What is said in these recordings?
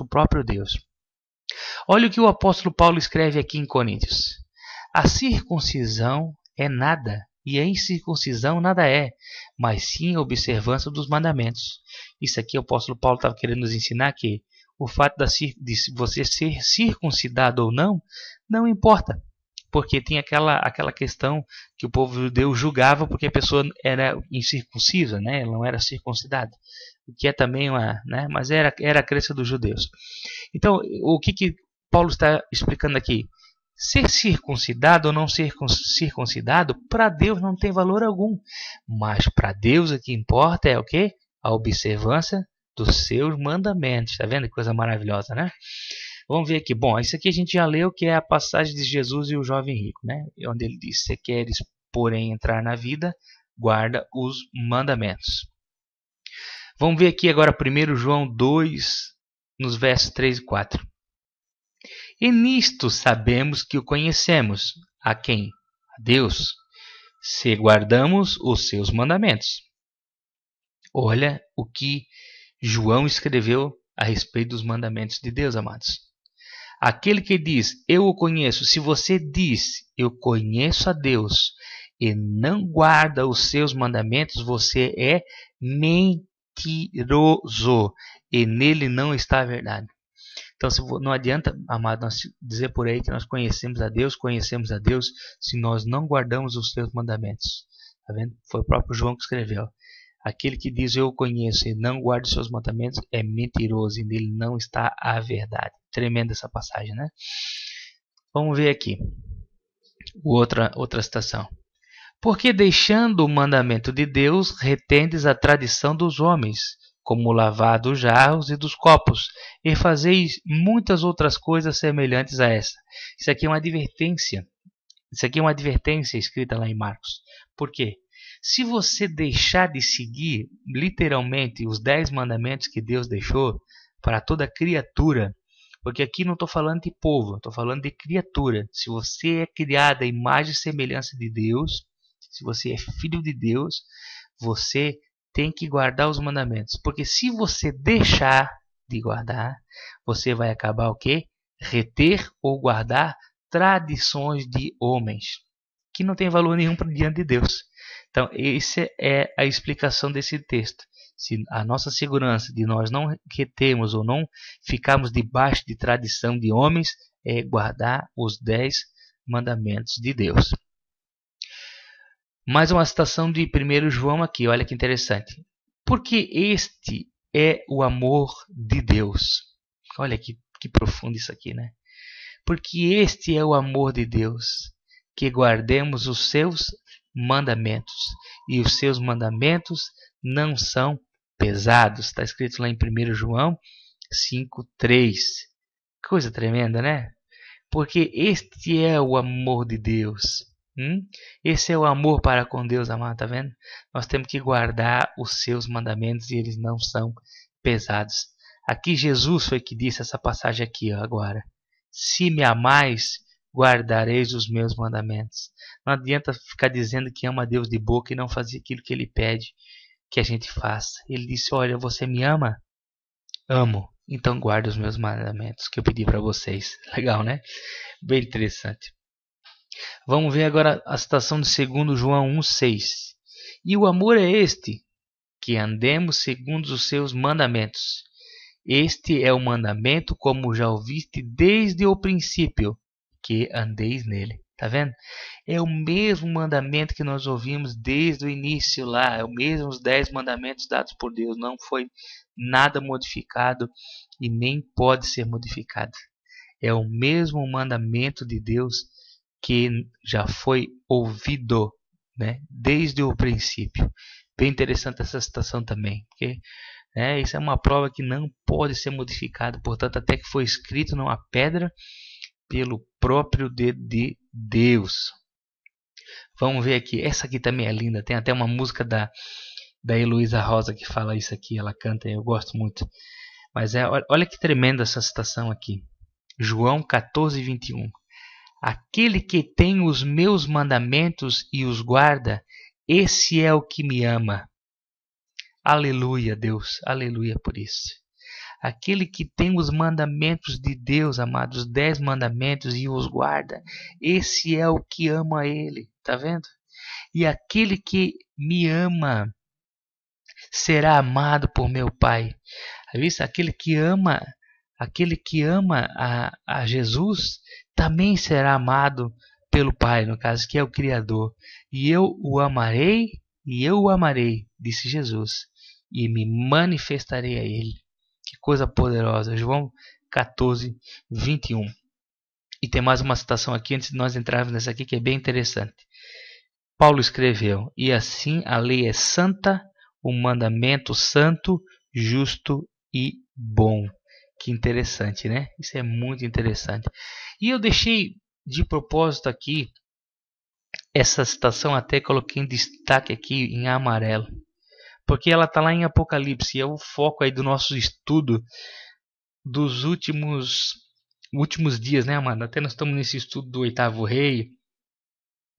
do próprio Deus. Olha o que o apóstolo Paulo escreve aqui em Coríntios. A circuncisão é nada, e a incircuncisão nada é, mas sim a observância dos mandamentos. Isso aqui o apóstolo Paulo estava querendo nos ensinar que o fato de você ser circuncidado ou não, não importa. Porque tem aquela questão que o povo judeu julgava porque a pessoa era incircuncisa, né? Ela não era circuncidada. O que é também mas era a crença dos judeus. Então, o que Paulo está explicando aqui? Ser circuncidado ou não ser circuncidado, para Deus não tem valor algum. Mas para Deus o que importa é o quê? A observância dos seus mandamentos. Está vendo que coisa maravilhosa, né? Vamos ver aqui. Bom, isso aqui a gente já leu, que é a passagem de Jesus e o jovem rico, né? Onde ele diz: se queres, porém, entrar na vida, guarda os mandamentos. Vamos ver aqui agora 1 João 2, nos versos 3 e 4. E nisto sabemos que o conhecemos. A quem? A Deus. Se guardamos os seus mandamentos. Olha o que João escreveu a respeito dos mandamentos de Deus, amados. Aquele que diz, eu o conheço, se você diz, eu conheço a Deus, e não guarda os seus mandamentos, você é mentiroso, e nele não está a verdade. Então, não adianta, amado, nós dizer por aí que nós conhecemos a Deus, se nós não guardamos os seus mandamentos. Tá vendo? Foi o próprio João que escreveu. Aquele que diz eu o conheço e não guarda os seus mandamentos é mentiroso, e nele não está a verdade. Tremenda essa passagem, né? Vamos ver aqui outra citação. Porque deixando o mandamento de Deus, retendes a tradição dos homens, como o lavar dos jarros e dos copos, e fazeis muitas outras coisas semelhantes a essa. Isso aqui é uma advertência. Isso aqui é uma advertência escrita lá em Marcos. Por quê? Se você deixar de seguir literalmente os 10 mandamentos que Deus deixou para toda criatura, porque aqui não estou falando de povo, estou falando de criatura. Se você é criado à imagem e semelhança de Deus, se você é filho de Deus, você tem que guardar os mandamentos. Porque se você deixar de guardar, você vai acabar o quê? Reter ou guardar tradições de homens, que não tem valor nenhum diante de Deus. Então, essa é a explicação desse texto. Se a nossa segurança de nós não retermos ou não ficarmos debaixo de tradição de homens é guardar os 10 mandamentos de Deus. Mais uma citação de 1 João aqui, olha que interessante. Porque este é o amor de Deus. Olha que profundo isso aqui, né? Porque este é o amor de Deus, que guardemos os seus mandamentos. E os seus mandamentos não são pesados. Está escrito lá em 1 João 5,3. Coisa tremenda, né? Porque este é o amor de Deus. Esse é o amor para com Deus, amado, tá vendo? Nós temos que guardar os seus mandamentos e eles não são pesados. Aqui Jesus foi que disse essa passagem aqui, ó, agora. Se me amais, guardareis os meus mandamentos. Não adianta ficar dizendo que ama a Deus de boca e não fazer aquilo que Ele pede que a gente faça. Ele disse, olha, você me ama? Amo. Então guarde os meus mandamentos que eu pedi para vocês. Legal, né? Bem interessante. Vamos ver agora a citação de 2 João 1,6. E o amor é este, que andemos segundo os seus mandamentos. Este é o mandamento, como já ouviste desde o princípio, que andeis nele. Tá vendo? É o mesmo mandamento que nós ouvimos desde o início lá. É o mesmo os 10 mandamentos dados por Deus. Não foi nada modificado e nem pode ser modificado. É o mesmo mandamento de Deus que já foi ouvido, né, desde o princípio. Bem interessante essa citação também, porque isso é uma prova que não pode ser modificada, portanto, até que foi escrito numa pedra pelo próprio dedo de Deus. Vamos ver aqui, essa aqui também é linda, tem até uma música da Heloísa Rosa que fala isso aqui, ela canta, eu gosto muito. Mas olha que tremenda essa citação aqui. João 14:21. Aquele que tem os meus mandamentos e os guarda, esse é o que me ama. Aleluia, Deus, aleluia por isso. aquele que tem os mandamentos de Deus, amados, os 10 mandamentos e os guarda, esse é o que ama Ele, tá vendo? E aquele que me ama será amado por meu Pai. Visto? Aquele que ama a Jesus também será amado pelo Pai, no caso, que é o Criador. E eu o amarei, disse Jesus, e me manifestarei a Ele. Que coisa poderosa. João 14, 21. E tem mais uma citação aqui, antes de nós entrarmos nessa aqui, que é bem interessante. Paulo escreveu: e assim a lei é santa, o mandamento santo, justo e bom. Que interessante, né? Isso é muito interessante. E eu deixei de propósito aqui essa citação, até coloquei em destaque aqui em amarelo, porque ela está lá em Apocalipse, e é o foco aí do nosso estudo dos últimos dias, né, amado? Até nós estamos nesse estudo do 8º rei.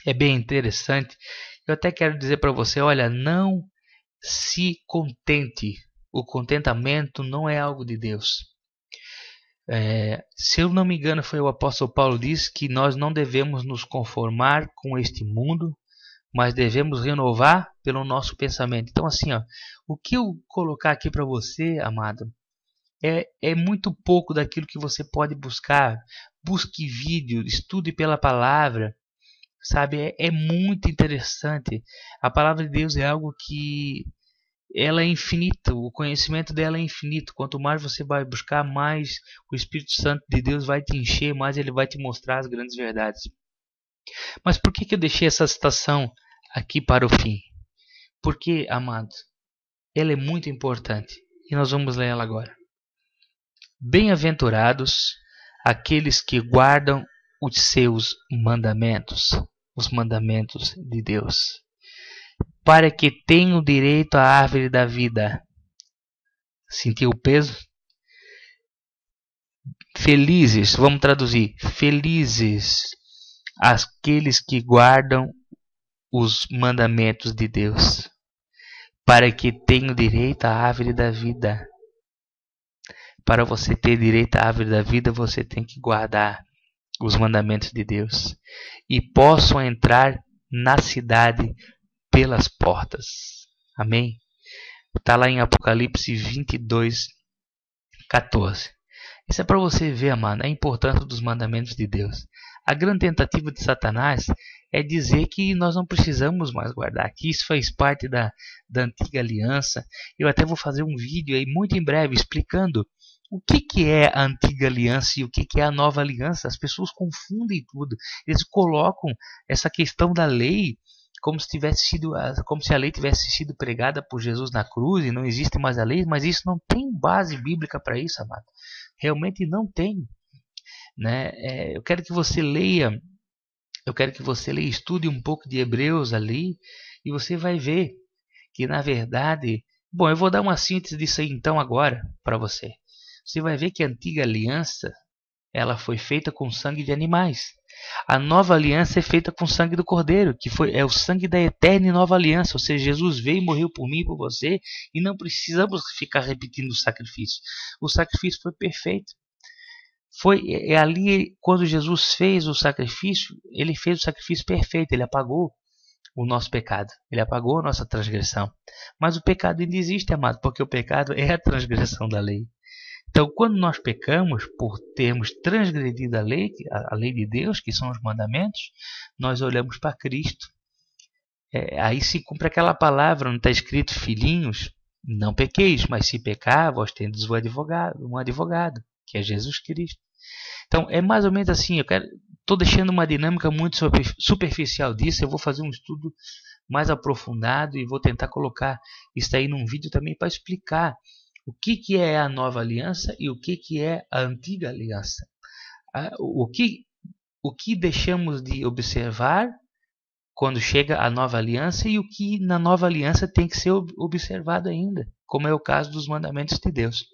É bem interessante. Eu até quero dizer para você, olha, não se contente. O contentamento não é algo de Deus. Se eu não me engano, foi o apóstolo Paulo que disse que nós não devemos nos conformar com este mundo, mas devemos renovar pelo nosso pensamento. Então, assim, ó, o que eu colocar aqui para você, amado, é muito pouco daquilo que você pode buscar. Busque vídeo, estude pela palavra, sabe? É muito interessante. A palavra de Deus é algo que ela é infinita, o conhecimento dela é infinito. Quanto mais você vai buscar, mais o Espírito Santo de Deus vai te encher, mais ele vai te mostrar as grandes verdades. Mas por que eu deixei essa citação aqui para o fim? Porque, amados, ela é muito importante e nós vamos ler ela agora. Bem-aventurados aqueles que guardam os seus mandamentos, os mandamentos de Deus, para que tenham direito à árvore da vida. Sentiu o peso? Felizes, vamos traduzir, felizes aqueles que guardam os mandamentos de Deus, para que tenham direito à árvore da vida. Para você ter direito à árvore da vida, você tem que guardar os mandamentos de Deus e possam entrar na cidade pelas portas. Amém? Está lá em Apocalipse 22, 14. Isso é para você ver, amado, a importância dos mandamentos de Deus. A grande tentativa de Satanás é dizer que nós não precisamos mais guardar, que isso faz parte da antiga aliança. Eu até vou fazer um vídeo aí muito em breve explicando o que é a antiga aliança e o que é a nova aliança. As pessoas confundem tudo. Eles colocam essa questão da lei como se a lei tivesse sido pregada por Jesus na cruz e não existe mais a lei, mas isso não tem base bíblica para isso, amado. Realmente não tem, né? Eu quero que você leia, estude um pouco de Hebreus ali, e você vai ver que, na verdade, bom, eu vou dar uma síntese disso aí então agora para você. Você vai ver que a antiga aliança, ela foi feita com sangue de animais. A nova aliança é feita com o sangue do Cordeiro, que é o sangue da eterna e nova aliança. Ou seja, Jesus veio e morreu por mim e por você, e não precisamos ficar repetindo o sacrifício. O sacrifício foi perfeito. Foi ali, quando Jesus fez o sacrifício, ele fez o sacrifício perfeito, ele apagou o nosso pecado, ele apagou a nossa transgressão. Mas o pecado ainda existe, amado, porque o pecado é a transgressão da lei. Então, quando nós pecamos por termos transgredido a lei de Deus, que são os mandamentos, nós olhamos para Cristo. Aí se cumpre aquela palavra, não está escrito, filhinhos, não pequeis, mas se pecar, vós tendes um advogado, que é Jesus Cristo. Então, é mais ou menos assim. Estou deixando uma dinâmica muito superficial disso. Eu vou fazer um estudo mais aprofundado e vou tentar colocar isso aí num vídeo também para explicar o que é a nova aliança e o que é a antiga aliança. O que deixamos de observar quando chega a nova aliança e o que na nova aliança tem que ser observado ainda, como é o caso dos mandamentos de Deus.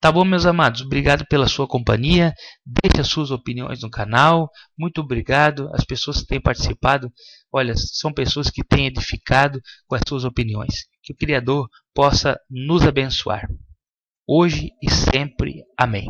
Tá bom, meus amados? Obrigado pela sua companhia. Deixe as suas opiniões no canal. Muito obrigado. As pessoas que têm participado, olha, são pessoas que têm edificado com as suas opiniões. Que o Criador possa nos abençoar. hoje e sempre. Amém.